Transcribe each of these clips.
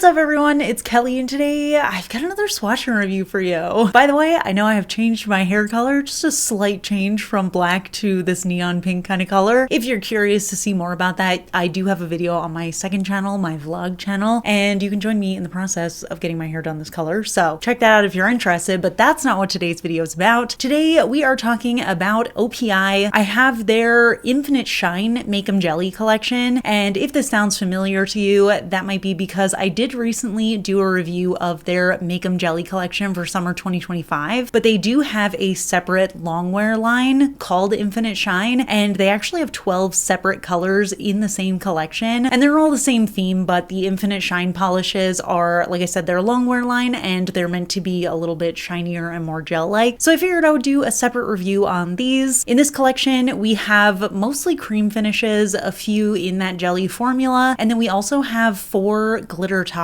What's up everyone, it's Kelly and today I've got another swatch and review for you. By the way, I know I have changed my hair color, just a slight change from black to this neon pink kind of color. If you're curious to see more about that, I do have a video on my second channel, my vlog channel, and you can join me in the process of getting my hair done this color. So check that out if you're interested, but that's not what today's video is about. Today we are talking about OPI. I have their Infinite Shine Make Em Jelly collection, and if this sounds familiar to you, that might be because I did recently do a review of their Make Em Jelly collection for summer 2025, but they do have a separate longwear line called Infinite Shine, and they actually have 12 separate colors in the same collection, and they're all the same theme, but the Infinite Shine polishes are, like I said, their longwear line, and they're meant to be a little bit shinier and more gel-like. So I figured I would do a separate review on these. In this collection, we have mostly cream finishes, a few in that jelly formula, and then we also have 4 glitter toppers.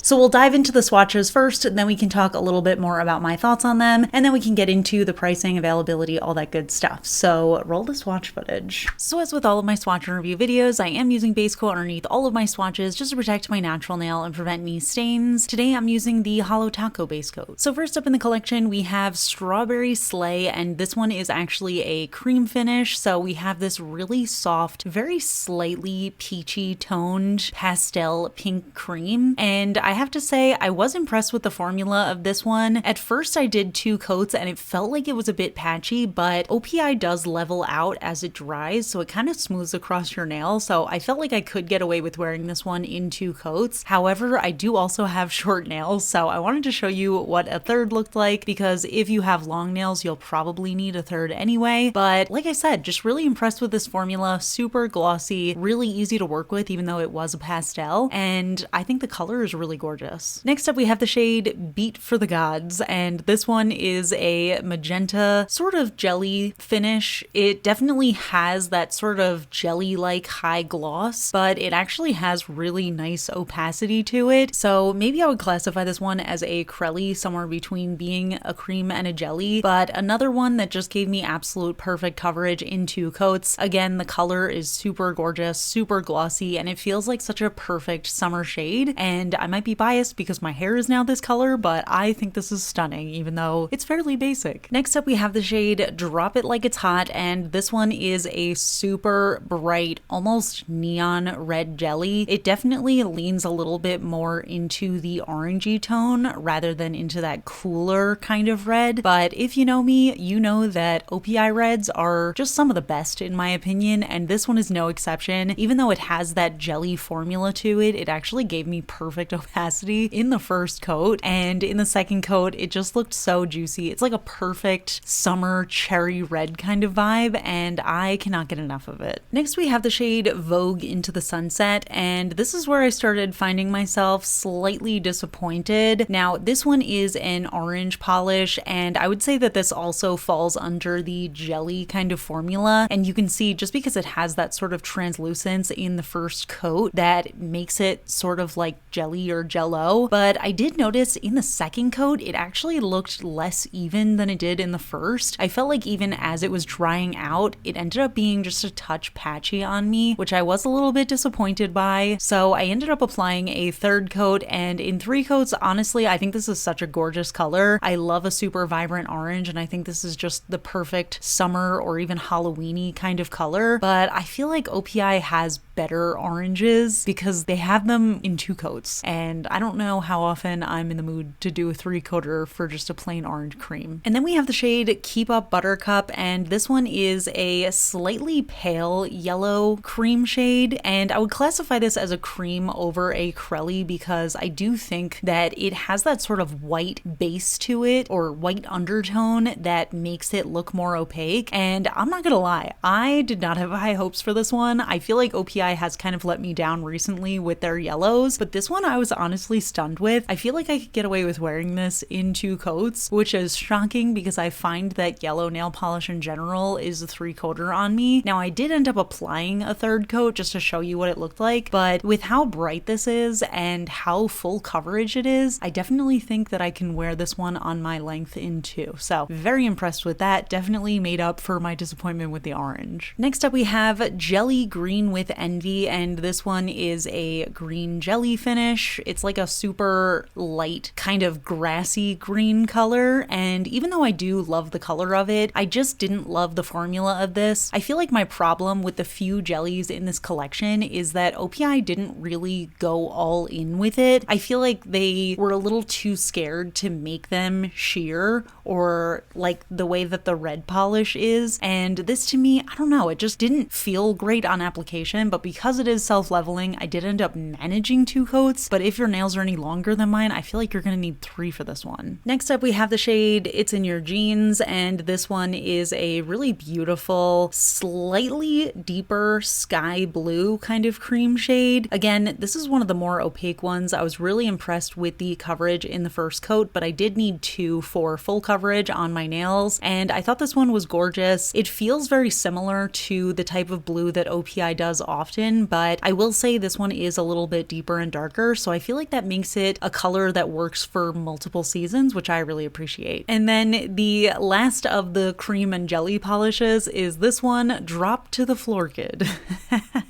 So we'll dive into the swatches first, then we can talk a little bit more about my thoughts on them, and then we can get into the pricing, availability, all that good stuff. So roll the swatch footage. So as with all of my swatch and review videos, I am using base coat underneath all of my swatches just to protect my natural nail and prevent any stains. Today I'm using the Holo Taco base coat. So first up in the collection we have Strawberry Slay, and this one is actually a cream finish. So we have this really soft, very slightly peachy toned pastel pink cream, and I have to say I was impressed with the formula of this one. At first I did 2 coats and it felt like it was a bit patchy, but OPI does level out as it dries, so it kind of smooths across your nail, so I felt like I could get away with wearing this one in 2 coats. However, I do also have short nails, so I wanted to show you what a third looked like, because if you have long nails you'll probably need a third anyway. But like I said, just really impressed with this formula. Super glossy, really easy to work with even though it was a pastel, and I think the color is really gorgeous. Next up we have the shade Beet for the Gawds, and this one is a magenta sort of jelly finish. It definitely has that sort of jelly-like high gloss, but it actually has really nice opacity to it. So maybe I would classify this one as a crelly, somewhere between being a cream and a jelly, but another one that just gave me absolute perfect coverage in 2 coats. Again, the color is super gorgeous, super glossy, and it feels like such a perfect summer shade. And I might be biased because my hair is now this color, but I think this is stunning even though it's fairly basic. Next up we have the shade Drop It Like It's Hot, and this one is a super bright, almost neon red jelly. It definitely leans a little bit more into the orangey tone rather than into that cooler kind of red, but if you know me, you know that OPI reds are just some of the best in my opinion, and this one is no exception. Even though it has that jelly formula to it, it actually gave me perfect opacity in the first coat, and in the second coat it just looked so juicy. It's like a perfect summer cherry red kind of vibe, and I cannot get enough of it. Next we have the shade Vogue Into the Sunset, and this is where I started finding myself slightly disappointed. Now this one is an orange polish, and I would say that this also falls under the jelly kind of formula, and you can see just because it has that sort of translucence in the first coat that makes it sort of like jelly or jello, but I did notice in the second coat it actually looked less even than it did in the first. I felt like even as it was drying out it ended up being just a touch patchy on me, which I was a little bit disappointed by, so I ended up applying a third coat, and in 3 coats honestly I think this is such a gorgeous color. I love a super vibrant orange, and I think this is just the perfect summer or even Halloween-y kind of color, but I feel like OPI has better oranges because they have them in 2 coats, and I don't know how often I'm in the mood to do a 3-coater for just a plain orange cream. And then we have the shade Keep Up Buttercup, and this one is a slightly pale yellow cream shade, and I would classify this as a cream over a crelly because I do think that it has that sort of white base to it, or white undertone, that makes it look more opaque. And I'm not gonna lie, I did not have high hopes for this one. I feel like OPI has kind of let me down recently with their yellows, but this one I was honestly stunned with. I feel like I could get away with wearing this in 2 coats, which is shocking because I find that yellow nail polish in general is a 3-coater on me. Now I did end up applying a 3rd coat just to show you what it looked like, but with how bright this is and how full coverage it is, I definitely think that I can wear this one on my length in 2. So very impressed with that. Definitely made up for my disappointment with the orange. Next up we have Jelly Green with Envy, and this one is a green jelly finish. greenish. It's like a super light kind of grassy green color, and even though I do love the color of it, I just didn't love the formula of this. I feel like my problem with the few jellies in this collection is that OPI didn't really go all in with it. I feel like they were a little too scared to make them sheer or like the way that the red polish is, and this to me, I don't know, it just didn't feel great on application, but because it is self-leveling, I did end up managing 2 coats, but if your nails are any longer than mine, I feel like you're gonna need 3 for this one. Next up, we have the shade It's in Your Jeans, and this one is a really beautiful, slightly deeper sky blue kind of cream shade. Again, this is one of the more opaque ones. I was really impressed with the coverage in the first coat, but I did need 2 for full coverage on my nails, and I thought this one was gorgeous. It feels very similar to the type of blue that OPI does often, but I will say this one is a little bit deeper and darker, so I feel like that makes it a color that works for multiple seasons, which I really appreciate. And then the last of the cream and jelly polishes is this one, Drop to the Florchid.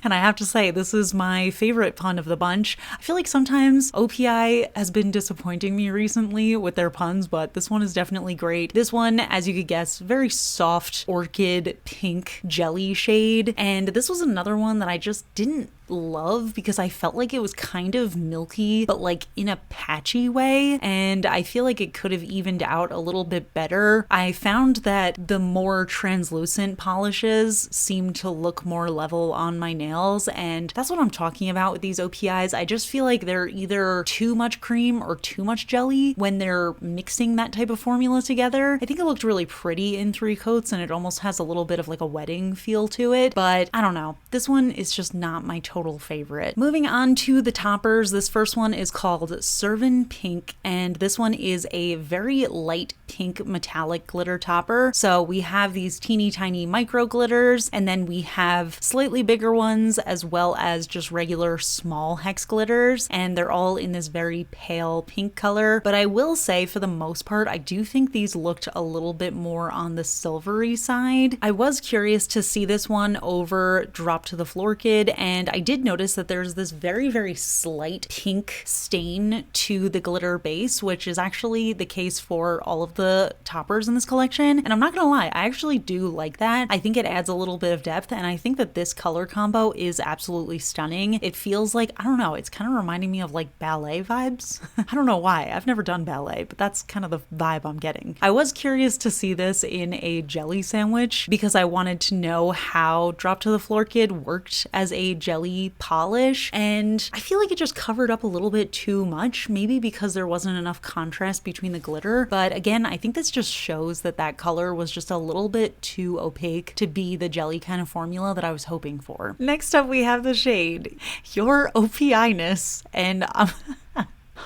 And I have to say, this is my favorite pun of the bunch. I feel like sometimes OPI has been disappointing me recently with their puns, but this one is definitely great. This one, as you could guess, very soft orchid pink jelly shade, and this was another one that I just didn't love because I felt like it was kind of milky, but like in a patchy way, and I feel like it could have evened out a little bit better. I found that the more translucent polishes seemed to look more level on my nails, and that's what I'm talking about with these OPIs. I just feel like they're either too much cream or too much jelly when they're mixing that type of formula together. I think it looked really pretty in 3 coats, and it almost has a little bit of like a wedding feel to it, but I don't know. This one is just not my total favorite. Moving on to the toppers, this first one is called Servin Pink, and this one is a very light pink metallic glitter topper. So we have these teeny tiny micro glitters, and then we have slightly bigger ones as well as just regular small hex glitters, and they're all in this very pale pink color. But I will say, for the most part, I do think these looked a little bit more on the silvery side. I was curious to see this one over Drop to the Florchid, and I did notice that there's this very, very slight pink stain to the glitter base, which is actually the case for all of the toppers in this collection. And I'm not gonna lie, I actually do like that. I think it adds a little bit of depth, and I think that this color combo is absolutely stunning. It feels like, I don't know, it's kind of reminding me of like ballet vibes. I don't know why, I've never done ballet, but that's kind of the vibe I'm getting. I was curious to see this in a jelly sandwich because I wanted to know how Drop to the Florchid worked as a jelly polish, and I feel like it just covered up a little bit too much, maybe because there wasn't enough contrast between the glitter. But again, I think this just shows that that color was just a little bit too opaque to be the jelly kind of formula that I was hoping for. Next up, we have the shade Your OPIness, and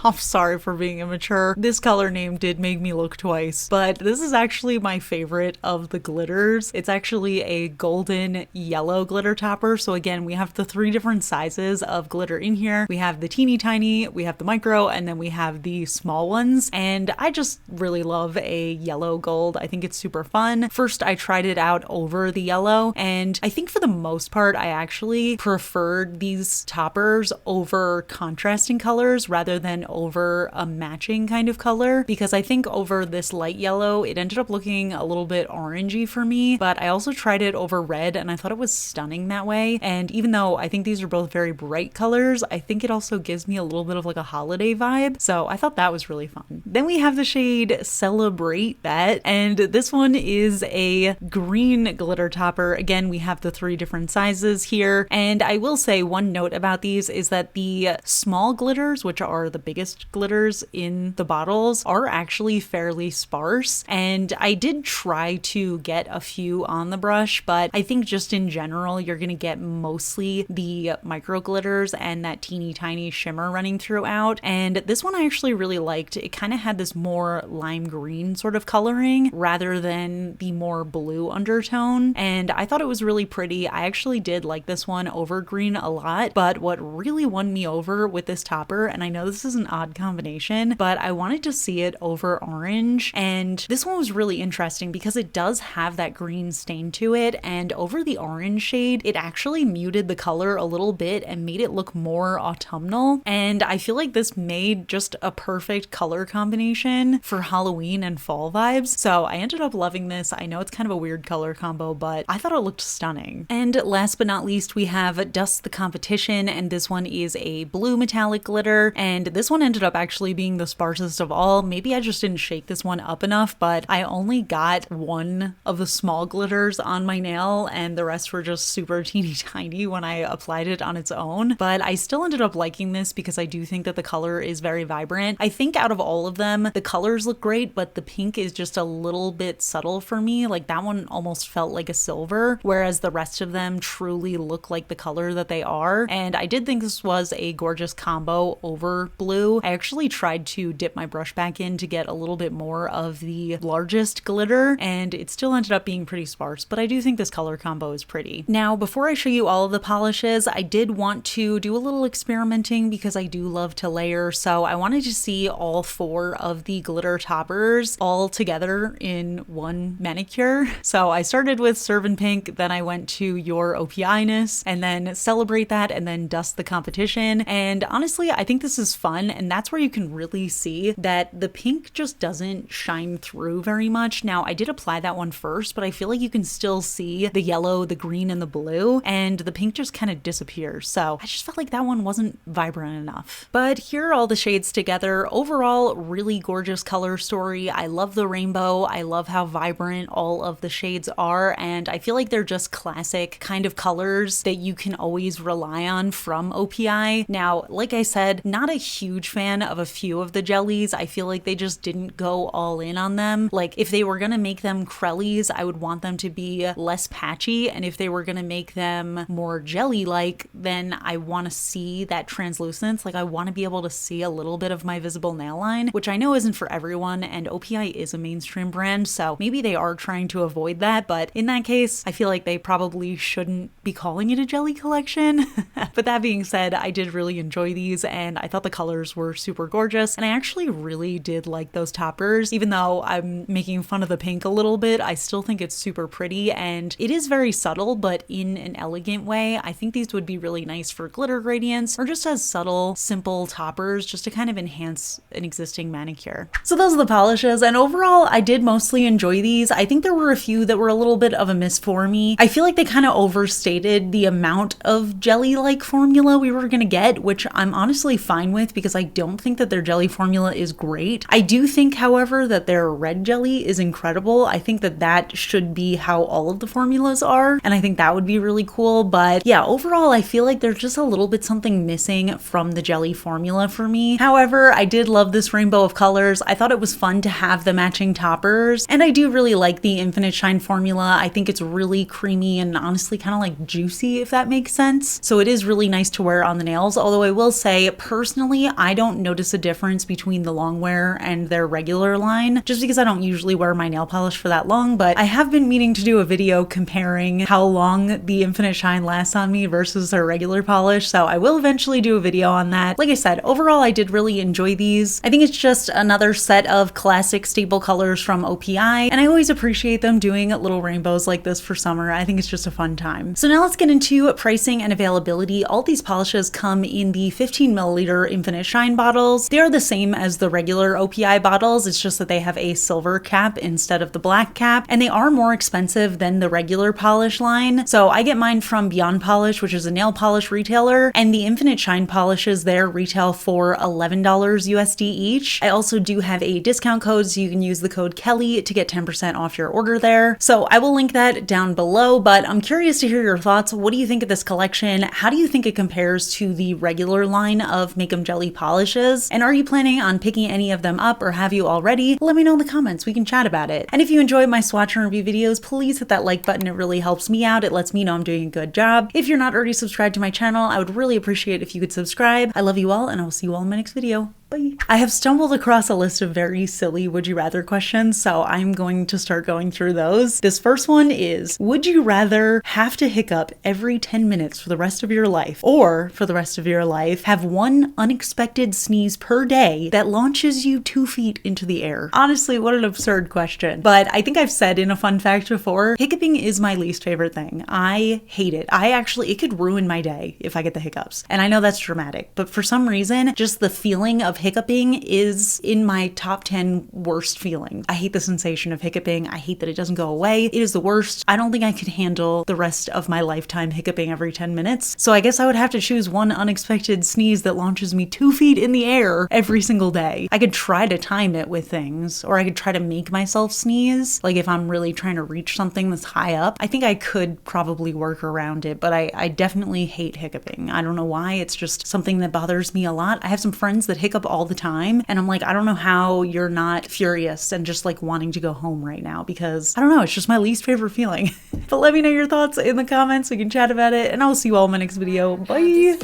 I'm sorry for being immature. This color name did make me look twice, but this is actually my favorite of the glitters. It's actually a golden yellow glitter topper. So again, we have the 3 different sizes of glitter in here. We have the teeny tiny, we have the micro, and then we have the small ones. And I just really love a yellow gold. I think it's super fun. First, I tried it out over the yellow, and I think for the most part, I actually preferred these toppers over contrasting colors rather than over a matching kind of color, because I think over this light yellow it ended up looking a little bit orangey for me, but I also tried it over red and I thought it was stunning that way. And even though I think these are both very bright colors, I think it also gives me a little bit of like a holiday vibe, so I thought that was really fun. Then we have the shade CelebrATE That, and this one is a green glitter topper. Again, we have the 3 different sizes here, and I will say one note about these is that the small glitters, which are the biggest glitters in the bottles, are actually fairly sparse, and I did try to get a few on the brush, but I think just in general you're gonna get mostly the micro glitters and that teeny tiny shimmer running throughout. And this one I actually really liked. It kind of had this more lime green sort of coloring rather than the more blue undertone, and I thought it was really pretty. I actually did like this one over green a lot, but what really won me over with this topper, and I know this isn't an odd combination, but I wanted to see it over orange. And this one was really interesting because it does have that green stain to it, and over the orange shade, it actually muted the color a little bit and made it look more autumnal. And I feel like this made just a perfect color combination for Halloween and fall vibes. So I ended up loving this. I know it's kind of a weird color combo, but I thought it looked stunning. And last but not least, we have Dust the Competition, and this one is a blue metallic glitter, and this one ended up actually being the sparsest of all. Maybe I just didn't shake this one up enough, but I only got one of the small glitters on my nail, and the rest were just super teeny tiny when I applied it on its own. But I still ended up liking this because I do think that the color is very vibrant. I think out of all of them, the colors look great, but the pink is just a little bit subtle for me. Like that one almost felt like a silver, whereas the rest of them truly look like the color that they are. And I did think this was a gorgeous combo over blue. I actually tried to dip my brush back in to get a little bit more of the largest glitter, and it still ended up being pretty sparse, but I do think this color combo is pretty. Now, before I show you all of the polishes, I did want to do a little experimenting because I do love to layer, so I wanted to see all 4 of the glitter toppers all together in one manicure. So I started with Servin Pink, then I went to Your OPIness, and then CelebrATE That, and then Dust the Competition. And honestly, I think this is fun, and that's where you can really see that the pink just doesn't shine through very much. Now, I did apply that one first, but I feel like you can still see the yellow, the green, and the blue, and the pink just kind of disappears. So I just felt like that one wasn't vibrant enough. But here are all the shades together. Overall, really gorgeous color story. I love the rainbow. I love how vibrant all of the shades are, and I feel like they're just classic kind of colors that you can always rely on from OPI. Now, like I said, not a huge fan of a few of the jellies. I feel like they just didn't go all in on them. Like if they were gonna make them crellies, I would want them to be less patchy, and if they were gonna make them more jelly-like, then I want to see that translucence. Like I want to be able to see a little bit of my visible nail line, which I know isn't for everyone, and OPI is a mainstream brand, so maybe they are trying to avoid that, but in that case, I feel like they probably shouldn't be calling it a jelly collection. But that being said, I did really enjoy these, and I thought the colors were super gorgeous, and I actually really did like those toppers. Even though I'm making fun of the pink a little bit, I still think it's super pretty, and it is very subtle, but in an elegant way. I think these would be really nice for glitter gradients, or just as subtle, simple toppers, just to kind of enhance an existing manicure. So those are the polishes, and overall, I did mostly enjoy these. I think there were a few that were a little bit of a miss for me. I feel like they kind of overstated the amount of jelly-like formula we were gonna get, which I'm honestly fine with because I don't think that their jelly formula is great. I do think, however, that their red jelly is incredible. I think that that should be how all of the formulas are, and I think that would be really cool. But yeah, overall, I feel like there's just a little bit something missing from the jelly formula for me. However, I did love this rainbow of colors. I thought it was fun to have the matching toppers, and I do really like the Infinite Shine formula. I think it's really creamy and honestly kind of like juicy, if that makes sense. So it is really nice to wear on the nails, although I will say, personally, I don't notice a difference between the longwear and their regular line, just because I don't usually wear my nail polish for that long, but I have been meaning to do a video comparing how long the Infinite Shine lasts on me versus their regular polish, so I will eventually do a video on that. Like I said, overall, I did really enjoy these. I think it's just another set of classic staple colors from OPI, and I always appreciate them doing little rainbows like this for summer. I think it's just a fun time. So now let's get into pricing and availability. All these polishes come in the 15 milliliter Infinite Shine bottles. They are the same as the regular OPI bottles. It's just that they have a silver cap instead of the black cap, and they are more expensive than the regular polish line. So I get mine from Beyond Polish, which is a nail polish retailer, and the Infinite Shine polishes there retail for $11 USD each. I also do have a discount code, so you can use the code KELLI to get 10% off your order there. So I will link that down below, but I'm curious to hear your thoughts. What do you think of this collection? How do you think it compares to the regular line of Make Em Jelly polishes? And are you planning on picking any of them up, or have you already? Let me know in the comments. We can chat about it. And if you enjoy my swatch and review videos, please hit that like button. It really helps me out. It lets me know I'm doing a good job. If you're not already subscribed to my channel, I would really appreciate if you could subscribe. I love you all, and I will see you all in my next video. Bye. I have stumbled across a list of very silly would you rather questions, so I'm going to start going through those. This first one is, would you rather have to hiccup every 10 minutes for the rest of your life, or for the rest of your life, have one unexpected sneeze per day that launches you 2 feet into the air? Honestly, what an absurd question. But I think I've said in a fun fact before, hiccuping is my least favorite thing. I hate it. It could ruin my day if I get the hiccups. And I know that's dramatic, but for some reason, just the feeling of hiccuping is in my top 10 worst feelings. I hate the sensation of hiccuping. I hate that it doesn't go away. It is the worst. I don't think I could handle the rest of my lifetime hiccuping every 10 minutes. So I guess I would have to choose one unexpected sneeze that launches me 2 feet in the air every single day. I could try to time it with things, or I could try to make myself sneeze. Like if I'm really trying to reach something that's high up, I think I could probably work around it, but I definitely hate hiccuping. I don't know why. It's just something that bothers me a lot. I have some friends that hiccup all the time, and I'm like, I don't know how you're not furious and just like wanting to go home right now, because I don't know, it's just my least favorite feeling. But let me know your thoughts in the comments. We can chat about it, and I'll see you all in my next video. Bye.